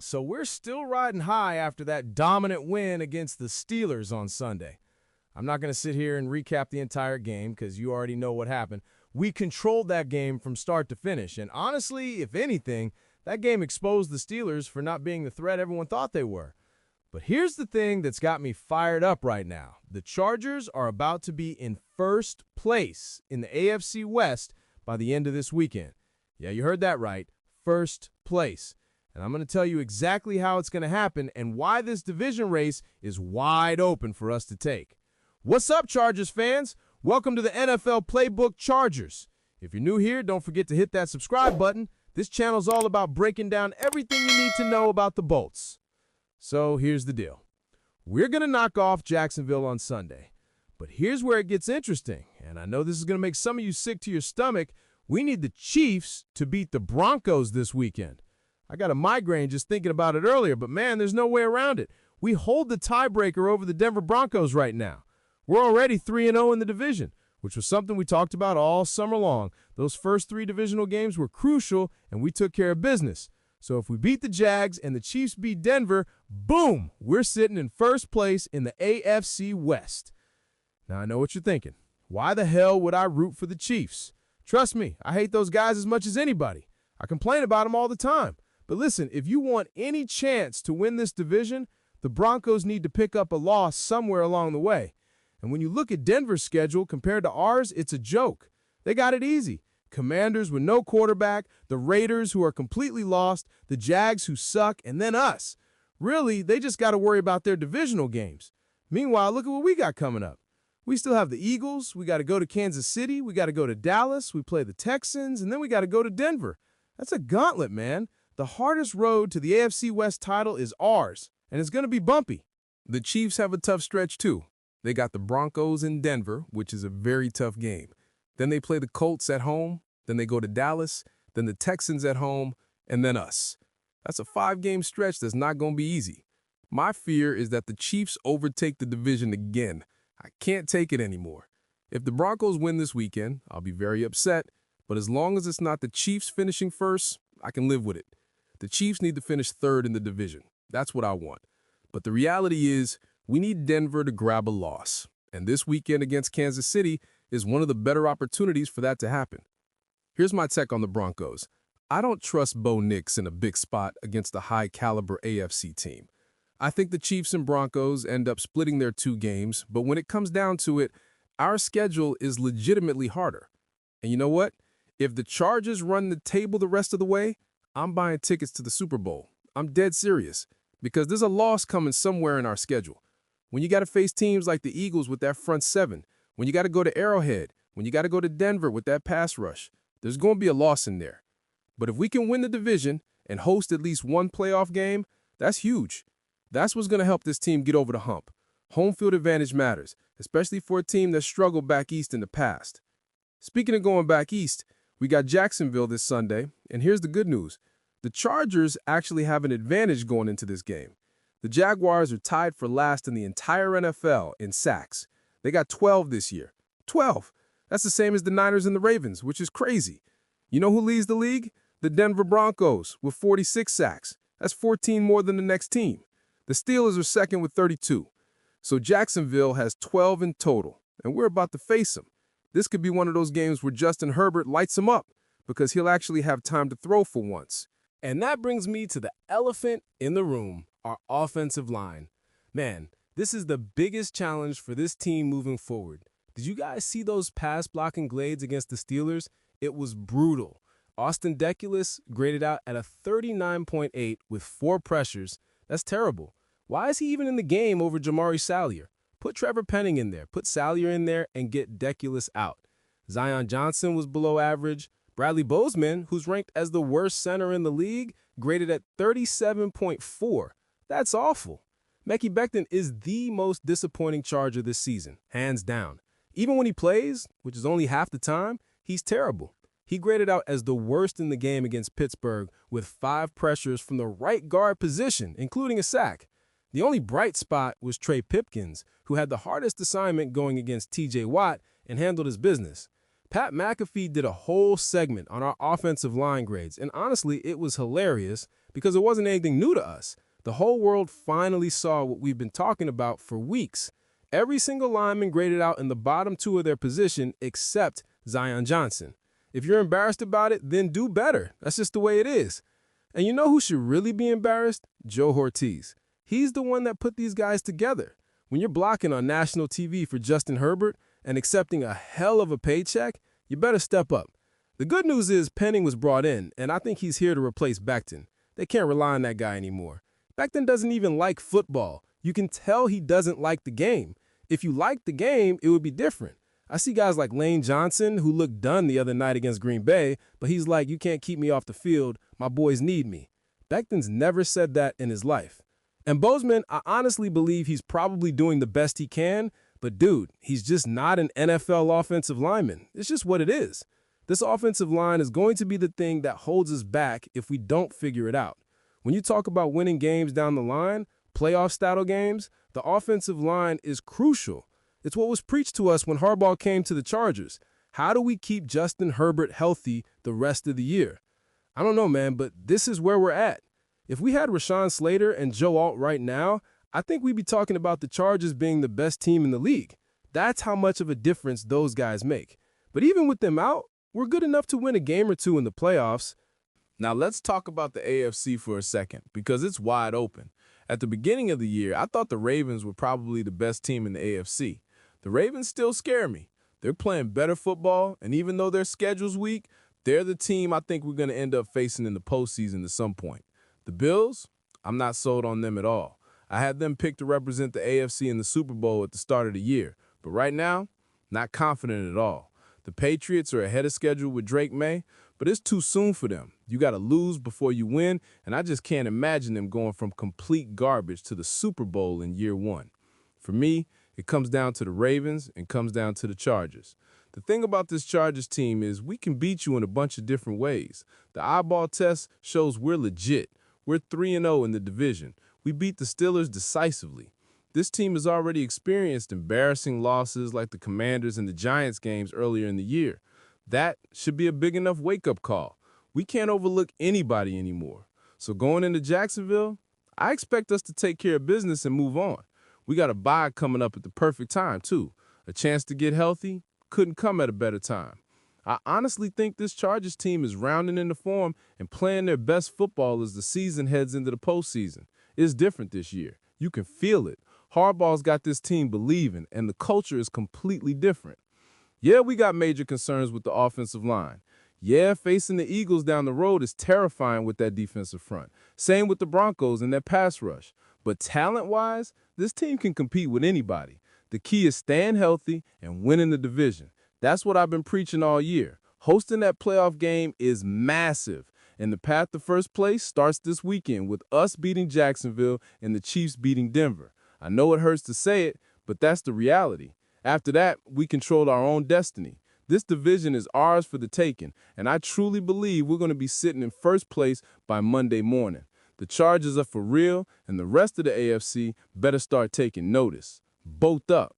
So we're still riding high after that dominant win against the Steelers on Sunday. I'm not going to sit here and recap the entire game because you already know what happened. We controlled that game from start to finish, and honestly, if anything, that game exposed the Steelers for not being the threat everyone thought they were. But here's the thing that's got me fired up right now. The Chargers are about to be in first place in the AFC West by the end of this weekend. Yeah, you heard that right. First place. And I'm going to tell you exactly how it's going to happen and why this division race is wide open for us to take. What's up, Chargers fans? Welcome to the NFL Playbook Chargers. If you're new here, don't forget to hit that subscribe button. This channel's all about breaking down everything you need to know about the Bolts. So here's the deal. We're going to knock off Jacksonville on Sunday. But here's where it gets interesting, and I know this is going to make some of you sick to your stomach. We need the Chiefs to beat the Broncos this weekend. I got a migraine just thinking about it earlier, but man, there's no way around it. We hold the tiebreaker over the Denver Broncos right now. We're already 3-0 in the division, which was something we talked about all summer long. Those first 3 divisional games were crucial, and we took care of business. So if we beat the Jags and the Chiefs beat Denver, boom, we're sitting in first place in the AFC West. Now, I know what you're thinking. Why the hell would I root for the Chiefs? Trust me, I hate those guys as much as anybody. I complain about them all the time. But listen, if you want any chance to win this division, the Broncos need to pick up a loss somewhere along the way. And when you look at Denver's schedule compared to ours, it's a joke. They got it easy. Commanders with no quarterback, the Raiders who are completely lost, the Jags who suck, and then us. Really, they just got to worry about their divisional games. Meanwhile, look at what we got coming up. We still have the Eagles, we got to go to Kansas City, we got to go to Dallas, we play the Texans, and then we got to go to Denver. That's a gauntlet, man. The hardest road to the AFC West title is ours, and it's going to be bumpy. The Chiefs have a tough stretch, too. They got the Broncos in Denver, which is a very tough game. Then they play the Colts at home, then they go to Dallas, then the Texans at home, and then us. That's a 5-game stretch that's not going to be easy. My fear is that the Chiefs overtake the division again. I can't take it anymore. If the Broncos win this weekend, I'll be very upset, but as long as it's not the Chiefs finishing first, I can live with it. The Chiefs need to finish third in the division. That's what I want. But the reality is, we need Denver to grab a loss. And this weekend against Kansas City is one of the better opportunities for that to happen. Here's my take on the Broncos. I don't trust Bo Nix in a big spot against a high-caliber AFC team. I think the Chiefs and Broncos end up splitting their 2 games, but when it comes down to it, our schedule is legitimately harder. And you know what? If the Chargers run the table the rest of the way, I'm buying tickets to the Super Bowl. I'm dead serious, because there's a loss coming somewhere in our schedule. When you got to face teams like the Eagles with that front 7, when you got to go to Arrowhead, when you got to go to Denver with that pass rush, there's going to be a loss in there. But if we can win the division and host at least one playoff game, that's huge. That's what's going to help this team get over the hump. Home field advantage matters, especially for a team that struggled back east in the past. Speaking of going back east, we got Jacksonville this Sunday, and here's the good news. The Chargers actually have an advantage going into this game. The Jaguars are tied for last in the entire NFL in sacks. They got 12 this year. 12! That's the same as the Niners and the Ravens, which is crazy. You know who leads the league? The Denver Broncos with 46 sacks. That's 14 more than the next team. The Steelers are second with 32. So Jacksonville has 12 in total, and we're about to face them. This could be one of those games where Justin Herbert lights them up because he'll actually have time to throw for once. And that brings me to the elephant in the room, our offensive line. Man, this is the biggest challenge for this team moving forward. Did you guys see those pass blocking grades against the Steelers? It was brutal. Austin Deculus graded out at a 39.8 with 4 pressures. That's terrible. Why is he even in the game over Jamari Salyer? Put Trevor Penning in there, put Salyer in there, and get Deculus out. Zion Johnson was below average. Bradley Bozeman, who's ranked as the worst center in the league, graded at 37.4. That's awful. Mekhi Becton is the most disappointing Charger this season, hands down. Even when he plays, which is only half the time, he's terrible. He graded out as the worst in the game against Pittsburgh with 5 pressures from the right guard position, including a sack. The only bright spot was Trey Pipkins, who had the hardest assignment going against T.J. Watt and handled his business. Pat McAfee did a whole segment on our offensive line grades, and honestly, it was hilarious because it wasn't anything new to us. The whole world finally saw what we've been talking about for weeks. Every single lineman graded out in the bottom two of their position except Zion Johnson. If you're embarrassed about it, then do better. That's just the way it is. And you know who should really be embarrassed? Joe Ortiz. He's the one that put these guys together. When you're blocking on national TV for Justin Herbert and accepting a hell of a paycheck, you better step up. The good news is Penning was brought in, and I think he's here to replace Becton. They can't rely on that guy anymore. Becton doesn't even like football. You can tell he doesn't like the game. If you liked the game, it would be different. I see guys like Lane Johnson who looked done the other night against Green Bay, but he's like, you can't keep me off the field. My boys need me. Becton's never said that in his life. And Bozeman, I honestly believe he's probably doing the best he can, but dude, he's just not an NFL offensive lineman. It's just what it is. This offensive line is going to be the thing that holds us back if we don't figure it out. When you talk about winning games down the line, playoff-style games, the offensive line is crucial. It's what was preached to us when Harbaugh came to the Chargers. How do we keep Justin Herbert healthy the rest of the year? I don't know, man, but this is where we're at. If we had Rashawn Slater and Joe Alt right now, I think we'd be talking about the Chargers being the best team in the league. That's how much of a difference those guys make. But even with them out, we're good enough to win a game or two in the playoffs. Now let's talk about the AFC for a second, because it's wide open. At the beginning of the year, I thought the Ravens were probably the best team in the AFC. The Ravens still scare me. They're playing better football, and even though their schedule's weak, they're the team I think we're going to end up facing in the postseason at some point. The Bills, I'm not sold on them at all. I had them picked to represent the AFC in the Super Bowl at the start of the year, but right now, not confident at all. The Patriots are ahead of schedule with Drake May, but it's too soon for them. You got to lose before you win, and I just can't imagine them going from complete garbage to the Super Bowl in year one. For me, it comes down to the Ravens and comes down to the Chargers. The thing about this Chargers team is we can beat you in a bunch of different ways. The eyeball test shows we're legit. We're 3-0 in the division. We beat the Steelers decisively. This team has already experienced embarrassing losses like the Commanders and the Giants games earlier in the year. That should be a big enough wake-up call. We can't overlook anybody anymore. So going into Jacksonville, I expect us to take care of business and move on. We got a bye coming up at the perfect time, too. A chance to get healthy couldn't come at a better time. I honestly think this Chargers team is rounding into form and playing their best football as the season heads into the postseason. It's different this year. You can feel it. Harbaugh's got this team believing, and the culture is completely different. Yeah, we got major concerns with the offensive line. Yeah, facing the Eagles down the road is terrifying with that defensive front. Same with the Broncos and their pass rush. But talent-wise, this team can compete with anybody. The key is staying healthy and winning the division. That's what I've been preaching all year. Hosting that playoff game is massive, and the path to first place starts this weekend with us beating Jacksonville and the Chiefs beating Denver. I know it hurts to say it, but that's the reality. After that, we control our own destiny. This division is ours for the taking, and I truly believe we're going to be sitting in first place by Monday morning. The Chargers are for real, and the rest of the AFC better start taking notice. Both up.